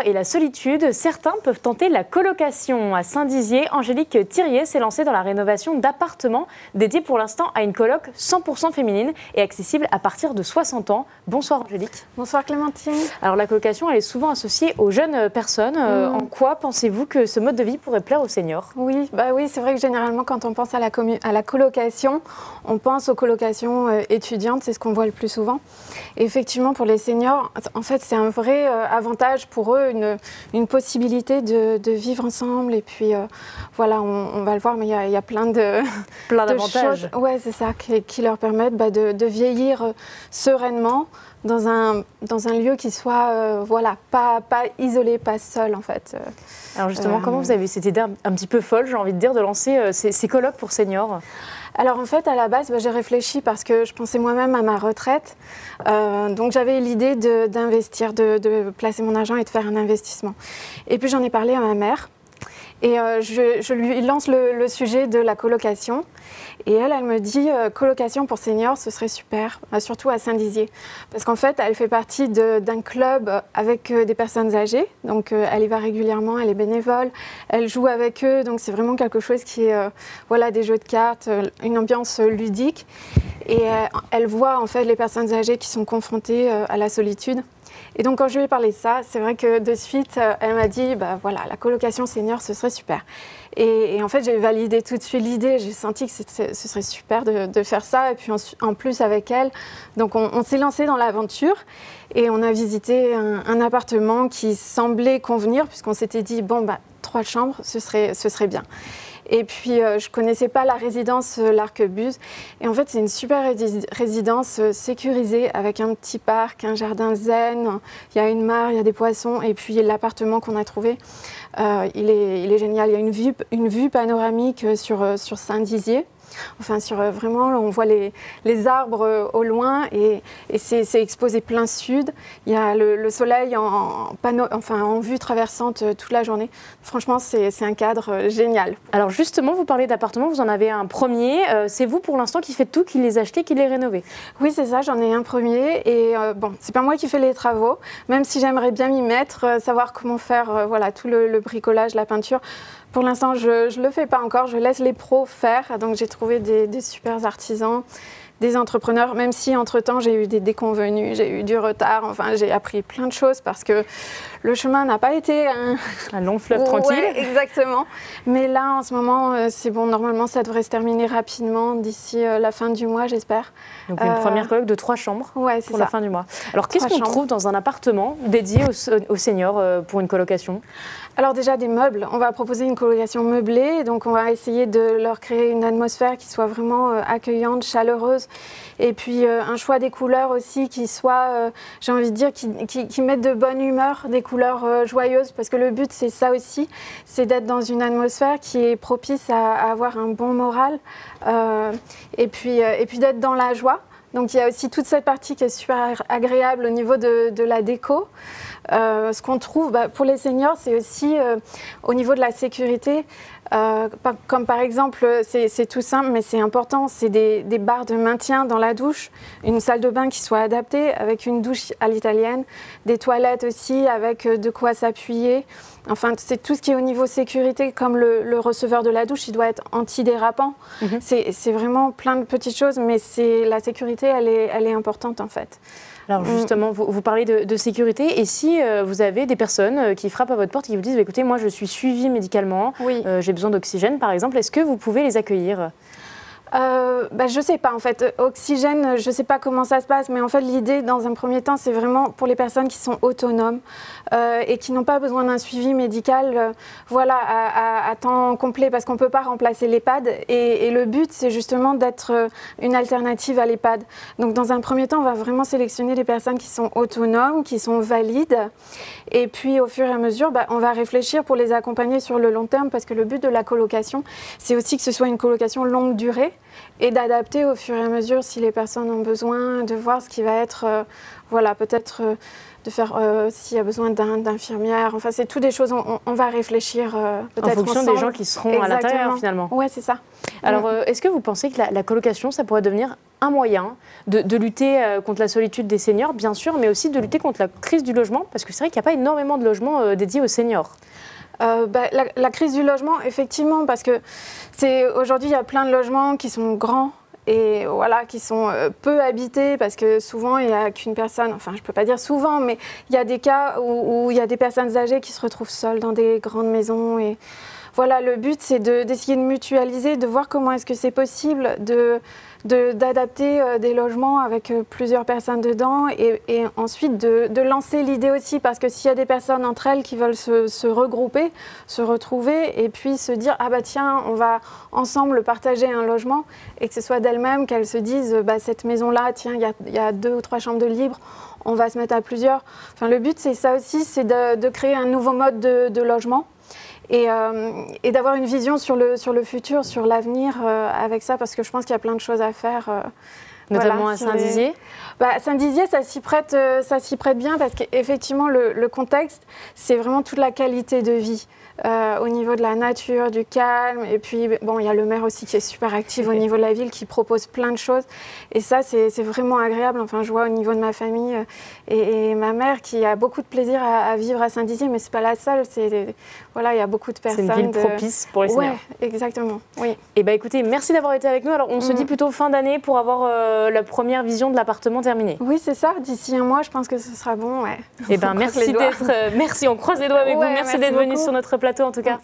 Et la solitude, certains peuvent tenter la colocation. À Saint-Dizier, Angélique Thirier s'est lancée dans la rénovation d'appartements dédiés pour l'instant à une coloc 100% féminine et accessible à partir de 60 ans. Bonsoir Angélique. Bonsoir Clémentine. Alors la colocation, elle est souvent associée aux jeunes personnes. En quoi pensez-vous que ce mode de vie pourrait plaire aux seniors? Oui, c'est vrai que généralement quand on pense à la colocation, on pense aux colocations étudiantes, c'est ce qu'on voit le plus souvent. Et effectivement pour les seniors, en fait c'est un vrai avantage pour eux, une possibilité de vivre ensemble. Et puis voilà, on va le voir, mais il y a plein d'avantages. Ouais, c'est ça, qui leur permettent de vieillir sereinement dans un lieu qui soit voilà, pas isolé, pas seul en fait. Alors justement, comment vous avez cette idée un petit peu folle, j'ai envie de dire, de lancer ces colocs pour seniors? Alors en fait, à la base, j'ai réfléchi parce que je pensais moi-même à ma retraite. Donc j'avais l'idée d'investir, de placer mon argent et de faire un investissement. Et puis j'en ai parlé à ma mère. Et je lui lance le sujet de la colocation. Et elle me dit colocation pour seniors, ce serait super, surtout à Saint-Dizier. Parce qu'en fait, elle fait partie d'un club avec des personnes âgées. Donc elle y va régulièrement, elle est bénévole, elle joue avec eux. Donc c'est vraiment quelque chose qui est voilà, des jeux de cartes, une ambiance ludique. Et elle voit en fait les personnes âgées qui sont confrontées à la solitude. Et donc quand je lui ai parlé de ça, c'est vrai que de suite, elle m'a dit, voilà, la colocation senior, ce serait super. Et en fait, j'ai validé tout de suite l'idée, j'ai senti que ce serait super de faire ça. Et puis en plus avec elle, donc on s'est lancé dans l'aventure et on a visité un appartement qui semblait convenir, puisqu'on s'était dit, 3 chambres, ce serait bien. Et puis, je ne connaissais pas la résidence L'Arquebuse. Et en fait, c'est une super résidence sécurisée avec un petit parc, un jardin zen. Il y a une mare, il y a des poissons. Et puis, l'appartement qu'on a trouvé, il est génial. Il y a une vue panoramique sur Saint-Dizier. Enfin, vraiment, on voit les arbres au loin et c'est exposé plein sud. Il y a le soleil en vue traversante toute la journée. Franchement, c'est un cadre génial. Alors justement, vous parlez d'appartements, vous en avez un premier. C'est vous pour l'instant qui faites tout, qui les achetez, qui les rénovez? Oui, c'est ça, j'en ai un premier. Et c'est pas moi qui fais les travaux, même si j'aimerais bien m'y mettre, savoir comment faire voilà, tout le bricolage, la peinture. Pour l'instant, je ne le fais pas encore, je laisse les pros faire. Donc j'ai trouvé des super artisans, des entrepreneurs, même si entre-temps j'ai eu des déconvenues, j'ai eu du retard. Enfin, j'ai appris plein de choses parce que le chemin n'a pas été un long fleuve tranquille. Ouais, exactement. Mais là, en ce moment, c'est bon. Normalement, ça devrait se terminer rapidement d'ici la fin du mois, j'espère. Donc une première coloc de 3 chambres pour la fin du mois. Alors qu'est-ce qu'on trouve dans un appartement dédié aux seniors pour une colocation? Alors déjà des meubles, on va proposer une colocation meublée, donc on va essayer de leur créer une atmosphère qui soit vraiment accueillante, chaleureuse, et puis un choix des couleurs aussi qui soit, j'ai envie de dire, qui mettent de bonne humeur, des couleurs joyeuses, parce que le but c'est ça aussi, c'est d'être dans une atmosphère qui est propice à avoir un bon moral, et puis d'être dans la joie. Donc il y a aussi toute cette partie qui est super agréable au niveau de la déco. Ce qu'on trouve pour les seniors, c'est aussi au niveau de la sécurité. Comme par exemple, c'est tout simple, mais c'est important, c'est des barres de maintien dans la douche, une salle de bain qui soit adaptée avec une douche à l'italienne, des toilettes aussi avec de quoi s'appuyer. Enfin, c'est tout ce qui est au niveau sécurité, comme le receveur de la douche, il doit être antidérapant. C'est vraiment plein de petites choses, mais la sécurité, elle est importante en fait. Alors justement, vous parlez de sécurité, et si vous avez des personnes qui frappent à votre porte et qui vous disent écoutez, moi je suis suivie médicalement, j'ai besoin d'oxygène par exemple, est-ce que vous pouvez les accueillir? Je sais pas en fait, oxygène, je sais pas comment ça se passe, mais en fait l'idée dans un premier temps c'est vraiment pour les personnes qui sont autonomes et qui n'ont pas besoin d'un suivi médical voilà, à temps complet, parce qu'on peut pas remplacer l'EHPAD et le but c'est justement d'être une alternative à l'EHPAD. Donc dans un premier temps on va vraiment sélectionner des personnes qui sont autonomes, qui sont valides, et puis au fur et à mesure on va réfléchir pour les accompagner sur le long terme, parce que le but de la colocation c'est aussi que ce soit une colocation longue durée et d'adapter au fur et à mesure si les personnes ont besoin, de voir ce qui va être, voilà, peut-être de faire s'il y a besoin d'infirmières. Enfin, c'est toutes des choses, on va réfléchir peut-être en fonction ensemble. des gens qui seront à l'intérieur finalement. Oui, c'est ça. Alors, est-ce que vous pensez que la colocation, ça pourrait devenir un moyen de lutter contre la solitude des seniors, bien sûr, mais aussi de lutter contre la crise du logement, parce que c'est vrai qu'il n'y a pas énormément de logements dédiés aux seniors. La crise du logement, effectivement, parce que aujourd'hui, il y a plein de logements qui sont grands et voilà, qui sont peu habités, parce que souvent, il n'y a qu'une personne, enfin, je ne peux pas dire souvent, mais il y a des cas où il y a des personnes âgées qui se retrouvent seules dans des grandes maisons. Et voilà, le but, c'est d'essayer de mutualiser, de voir comment est-ce que c'est possible d'adapter des logements avec plusieurs personnes dedans et ensuite de lancer l'idée aussi, parce que s'il y a des personnes entre elles qui veulent se regrouper, se retrouver et puis se dire « Ah bah tiens, on va ensemble partager un logement » et que ce soit d'elles-mêmes qu'elles se disent bah, « Cette maison-là, tiens, il y a 2 ou 3 chambres de libre, on va se mettre à plusieurs ». Enfin, le but, c'est ça aussi, c'est de créer un nouveau mode de logement. Et d'avoir une vision sur le futur, sur l'avenir avec ça, parce que je pense qu'il y a plein de choses à faire. Notamment à Saint-Dizier. Saint-Dizier, ça s'y prête bien, parce qu'effectivement, le contexte, c'est vraiment toute la qualité de vie. Au niveau de la nature, du calme, et puis bon, il y a le maire aussi qui est super actif au niveau de la ville, qui propose plein de choses, et ça c'est vraiment agréable. Enfin, je vois au niveau de ma famille et ma mère qui a beaucoup de plaisir à vivre à Saint-Dizier, mais c'est pas la seule. Voilà, il y a beaucoup de personnes. C'est une ville propice pour les seniors. Ouais, exactement. Oui. Et écoutez, merci d'avoir été avec nous. Alors on se dit plutôt fin d'année pour avoir la première vision de l'appartement terminée. Oui, c'est ça. D'ici un moin, je pense que ce sera bon. Ouais. Merci d'être. Merci, on croise les doigts avec vous. Merci d'être venu sur notre plateau en tout cas.